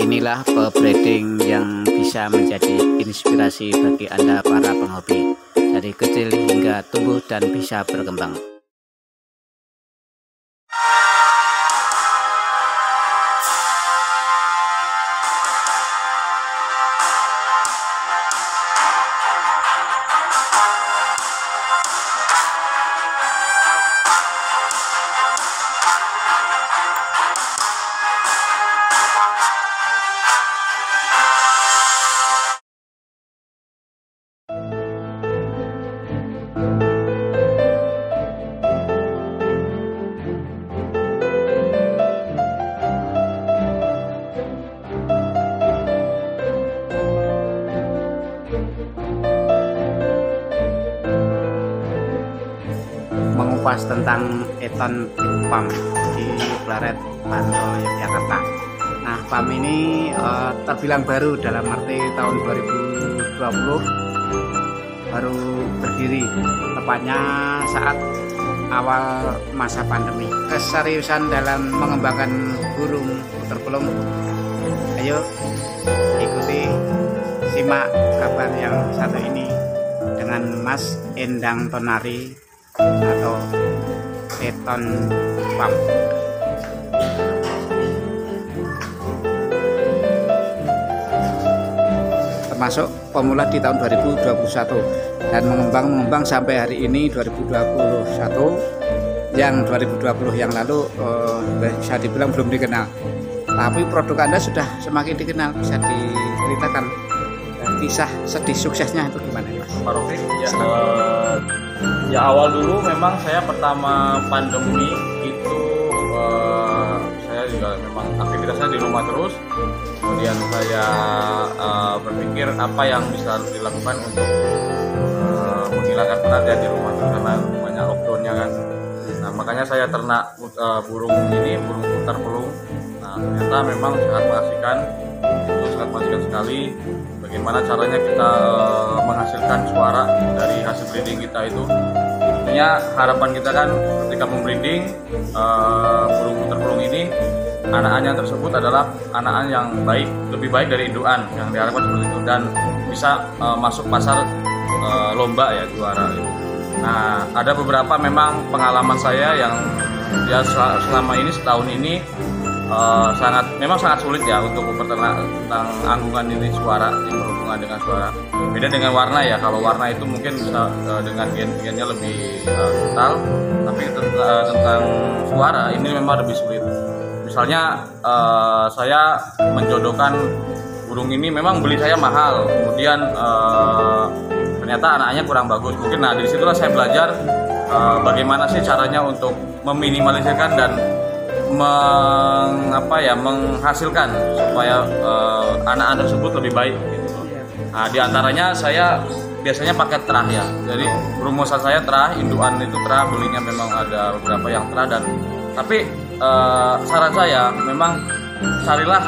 Inilah pebreeding yang bisa menjadi inspirasi bagi Anda para penghobi, dari kecil hingga tumbuh dan bisa berkembang. Mengupas tentang Eton Farm di Blaret, Bantul, Yogyakarta. Nah, farm ini terbilang baru dalam arti tahun 2020 baru berdiri, tepatnya saat awal masa pandemi. Keseriusan dalam mengembangkan burung puter-pelung, ayo ikuti, simak kabar yang satu ini dengan Mas Endang Tonari atau Eton Farm. Termasuk pemula di tahun 2021 dan mengembang sampai hari ini 2021. Yang 2020 yang lalu bisa dibilang belum dikenal, tapi produk Anda sudah semakin dikenal. Bisa diceritakan kisah sedih suksesnya itu gimana, Mas? Pak Rofi, ya awal dulu memang saya pertama pandemi itu saya juga memang aktivitasnya di rumah terus. Kemudian saya berpikir apa yang bisa dilakukan untuk menghilangkan penat ya di rumah karena banyak lockdownnya kan. Nah, makanya saya ternak burung puter-pelung. Nah, ternyata memang sangat mengasihkan, itu sangat mengasihkan sekali. Bagaimana caranya kita menghasilkan suara dari hasil breeding kita itu. Tentunya harapan kita kan ketika membreeding burung puter-pelung ini, anakannya tersebut adalah anakan yang baik, lebih baik dari indukan yang diharapkan seperti itu, dan bisa masuk pasar lomba ya, juara gitu. Nah, ada beberapa memang pengalaman saya yang ya selama ini setahun ini memang sangat sulit ya untuk memperternak tentang anggungan ini, suara yang berhubungan dengan suara. Beda dengan warna ya, kalau warna itu mungkin bisa dengan gen-gennya lebih kental, tapi tentang suara ini memang lebih sulit. Misalnya saya menjodohkan burung ini, memang beli saya mahal, kemudian ternyata anaknya kurang bagus. Mungkin nah disitulah saya belajar bagaimana sih caranya untuk meminimalisirkan dan menghasilkan supaya anak-anak tersebut lebih baik gitu. Nah, diantaranya saya biasanya pakai terah ya. Jadi rumusan saya terah, indukan itu terah, belinya memang ada beberapa yang terah, dan tapi saran saya memang carilah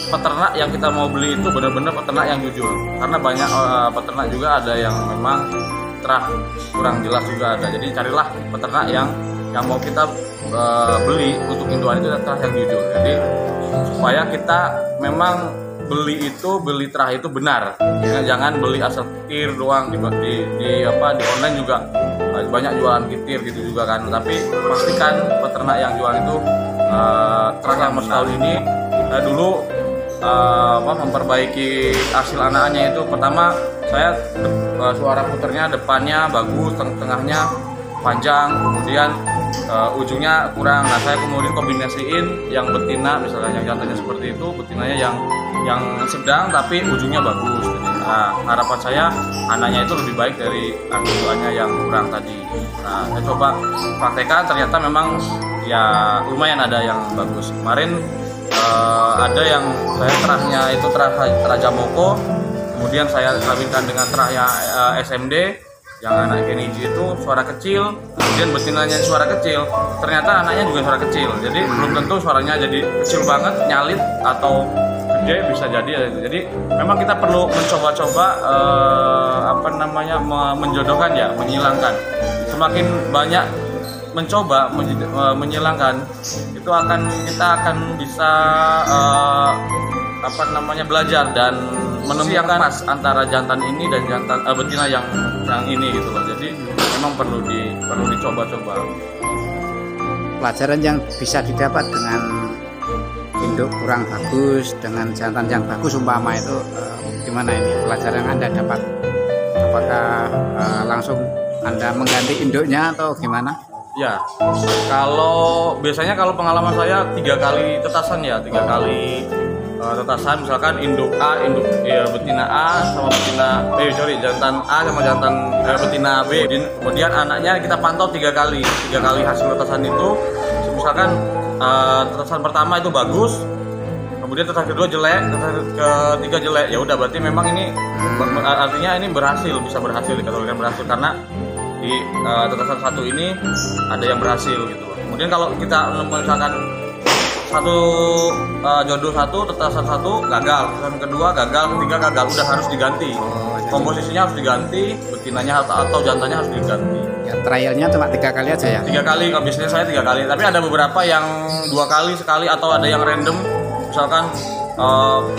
peternak yang kita mau beli itu benar-benar peternak yang jujur, karena banyak peternak juga ada yang memang terah kurang jelas juga ada. Jadi carilah peternak yang mau kita beli untuk induan itu terah yang jujur. Jadi supaya kita memang beli terah itu benar, jangan beli asal kitir doang. Di online juga banyak jualan kitir gitu juga kan, tapi pastikan peternak yang jual itu terah yang benar. Ini dulu memperbaiki hasil anakannya itu, pertama saya suara puternya depannya bagus, tengahnya panjang, kemudian ujungnya kurang. Nah, saya kemudian kombinasiin yang betina, misalnya yang jantannya seperti itu, betinanya yang sedang tapi ujungnya bagus. Nah, harapan saya anaknya itu lebih baik dari angguannya yang kurang tadi. Nah, saya coba praktekkan, ternyata memang ya lumayan ada yang bagus. Kemarin ada yang saya terahnya itu terah Jamoko, kemudian saya kawinkan dengan terahnya SMD yang anak Kenichi itu suara kecil, kemudian betinanya suara kecil, ternyata anaknya juga suara kecil. Jadi belum tentu suaranya jadi kecil banget, nyalit atau gede, bisa jadi. Jadi memang kita perlu mencoba-coba menjodohkan ya, menyilangkan. Semakin banyak mencoba menyilangkan, itu kita akan bisa belajar dan menemukan yang pas antara jantan ini dan jantan betina yang ini gitu loh. Jadi memang perlu dicoba-coba. Pelajaran yang bisa didapat dengan induk kurang bagus dengan jantan yang bagus umpama itu gimana ini pelajaran yang Anda dapat? Apakah langsung Anda mengganti induknya atau gimana? Ya, kalau biasanya kalau pengalaman saya 3 kali tetasan ya, 3 kali tetasan, misalkan induk A, betina A sama betina jantan A sama jantan betina B. Kemudian anaknya kita pantau 3 kali hasil tetasan itu. Misalkan tetasan pertama itu bagus, kemudian tetasan kedua jelek, tetasan ketiga jelek, ya udah berarti memang ini artinya ini bisa berhasil dikategorikan berhasil karena di tetasan satu ini ada yang berhasil gitu. Kemudian kalau kita misalkan satu jodoh satu, tetasan satu gagal, tetasan kedua gagal, ketiga gagal, udah harus diganti. Komposisinya harus diganti, betinanya atau jantannya harus diganti. Ya, trialnya cuma 3 kali aja ya? 3 kali, biasanya saya 3 kali. Tapi ada beberapa yang 2 kali, sekali, atau ada yang random. Misalkan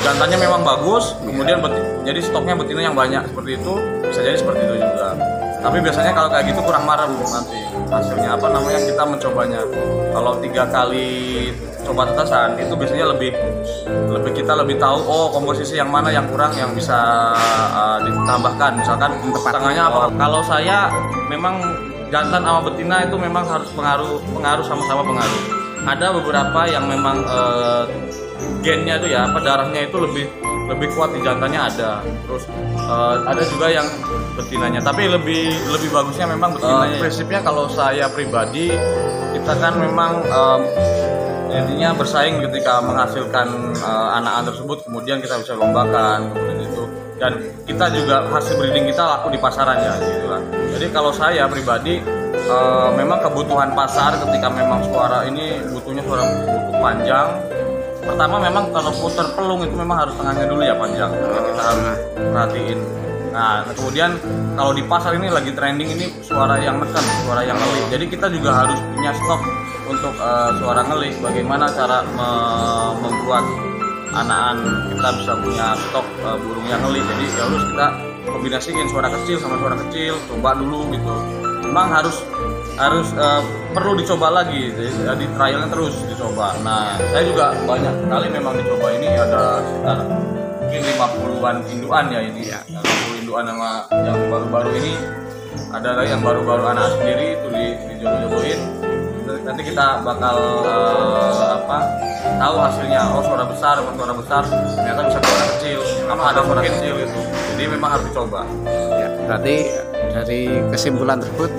jantannya memang bagus, kemudian jadi stoknya betina yang banyak seperti itu, bisa jadi seperti itu juga. Tapi biasanya kalau kayak gitu kurang marem nanti hasilnya kita mencobanya. Kalau 3 kali coba tetasan itu biasanya kita lebih tahu komposisi yang mana yang kurang yang bisa ditambahkan. Misalkan tengahnya apa? Kalau saya memang jantan sama betina itu memang harus pengaruh sama-sama pengaruh. Ada beberapa yang memang gennya itu ya, darahnya itu lebih kuat di jantannya ada. Terus ada juga yang betinanya, tapi lebih bagusnya memang betinanya. Prinsipnya kalau saya pribadi, kita kan memang intinya bersaing ketika menghasilkan anak-anak tersebut, kemudian kita bisa lombakan kemudian itu, dan kita juga hasil breeding kita laku di pasaran ya gitu lah. Jadi kalau saya pribadi memang kebutuhan pasar ketika memang suara ini butuh panjang. Pertama memang kalau putar pelung itu memang harus tengahnya dulu ya panjang, kita harus perhatiin. Nah kemudian kalau di pasar ini lagi trending ini suara yang neken, suara yang ngelik. Jadi kita juga harus punya stok untuk suara ngelik. Bagaimana cara membuat anak-anak kita bisa punya stok burung yang ngelik. Jadi harus kita kombinasikan suara kecil sama suara kecil, coba dulu gitu. Memang harus perlu dicoba lagi, jadi trialnya terus dicoba. Nah saya juga banyak kali memang dicoba, ini ada sekitar mungkin 50-an induan ya ini ya, 50 induan sama yang baru-baru ini ada lagi yang baru-baru anak sendiri itu dijodoh-jodohin. Nanti kita bakal tahu hasilnya, suara besar ternyata bisa suara kecil, ada suara kecil itu, jadi memang harus dicoba ya. Berarti dari kesimpulan tersebut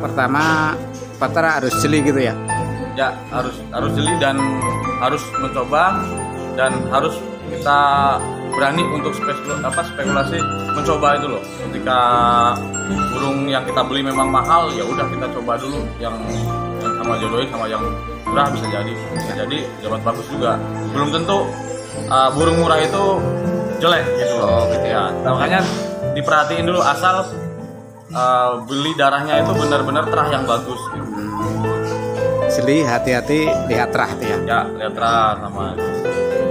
pertama Patra harus jeli gitu ya? Ya harus jeli dan harus mencoba dan harus kita berani untuk spekulasi mencoba itu loh. Ketika burung yang kita beli memang mahal, ya udah kita coba dulu yang sama jodohin sama yang murah, bisa jadi dapat bagus juga. Belum tentu burung murah itu jelek gitu loh. Gitu ya. Makanya diperhatiin dulu asal beli darahnya itu benar-benar terah yang bagus gitu. Jeli, hati-hati, lihat terah itu ya? Ya, lihat terah sama itu.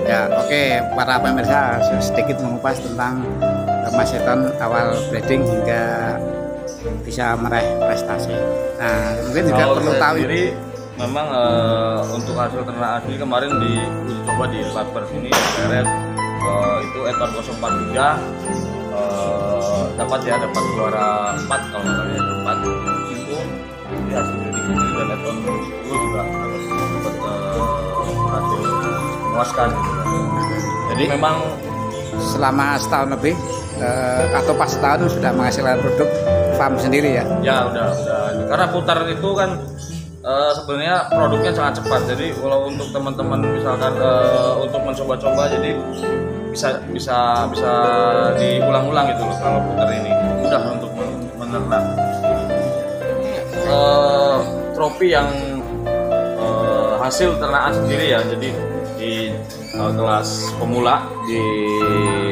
Ya, oke, para pemirsa, sedikit mengupas tentang Mas Eton awal breeding hingga bisa meraih prestasi. Nah, mungkin juga perlu tahu sendiri, memang untuk hasil ternak asli kemarin dicoba di Latper sini, itu Eton 043. Dapat juara 4 kalau nggak salah ya, 4 itu di hasil breeding sendiri, dan Eton 10 juga dapat hasil memuaskan gitu. Jadi memang selama setahun lebih atau pas setahun sudah menghasilkan produk farm sendiri ya? Ya udah. Karena putar itu kan sebenarnya produknya sangat cepat. Jadi kalau untuk teman-teman misalkan untuk mencoba-coba, jadi bisa diulang-ulang gitu loh. Kalau putar ini mudah untuk menernak. Trofi yang hasil ternakan sendiri ya. Jadi di kelas pemula di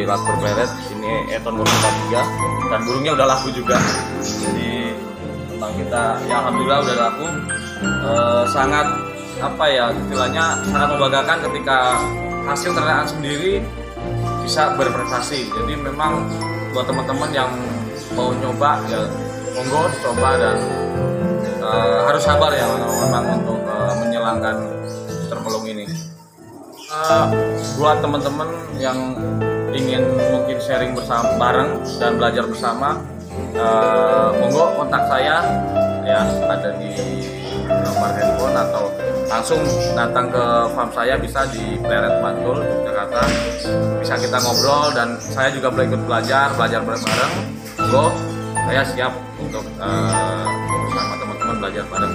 Latper Pleret ini Eton 043 dan burungnya udah laku juga. Jadi memang kita ya alhamdulillah udah laku. Sangat istilahnya sangat membanggakan ketika hasil ternakan sendiri bisa berprestasi. Jadi memang buat teman-teman yang mau nyoba ya monggo dicoba, dan harus sabar ya memang untuk menyenangkan terpelung ini. Buat teman-teman yang ingin mungkin sharing bersama bareng dan belajar bersama, monggo kontak saya ya, ada di nomor handphone, atau langsung datang ke farm saya, bisa di Pleret Bantul, Jakarta. Bisa kita ngobrol, dan saya juga boleh ikut belajar bareng-bareng. Monggo, saya siap untuk bersama teman-teman belajar bareng.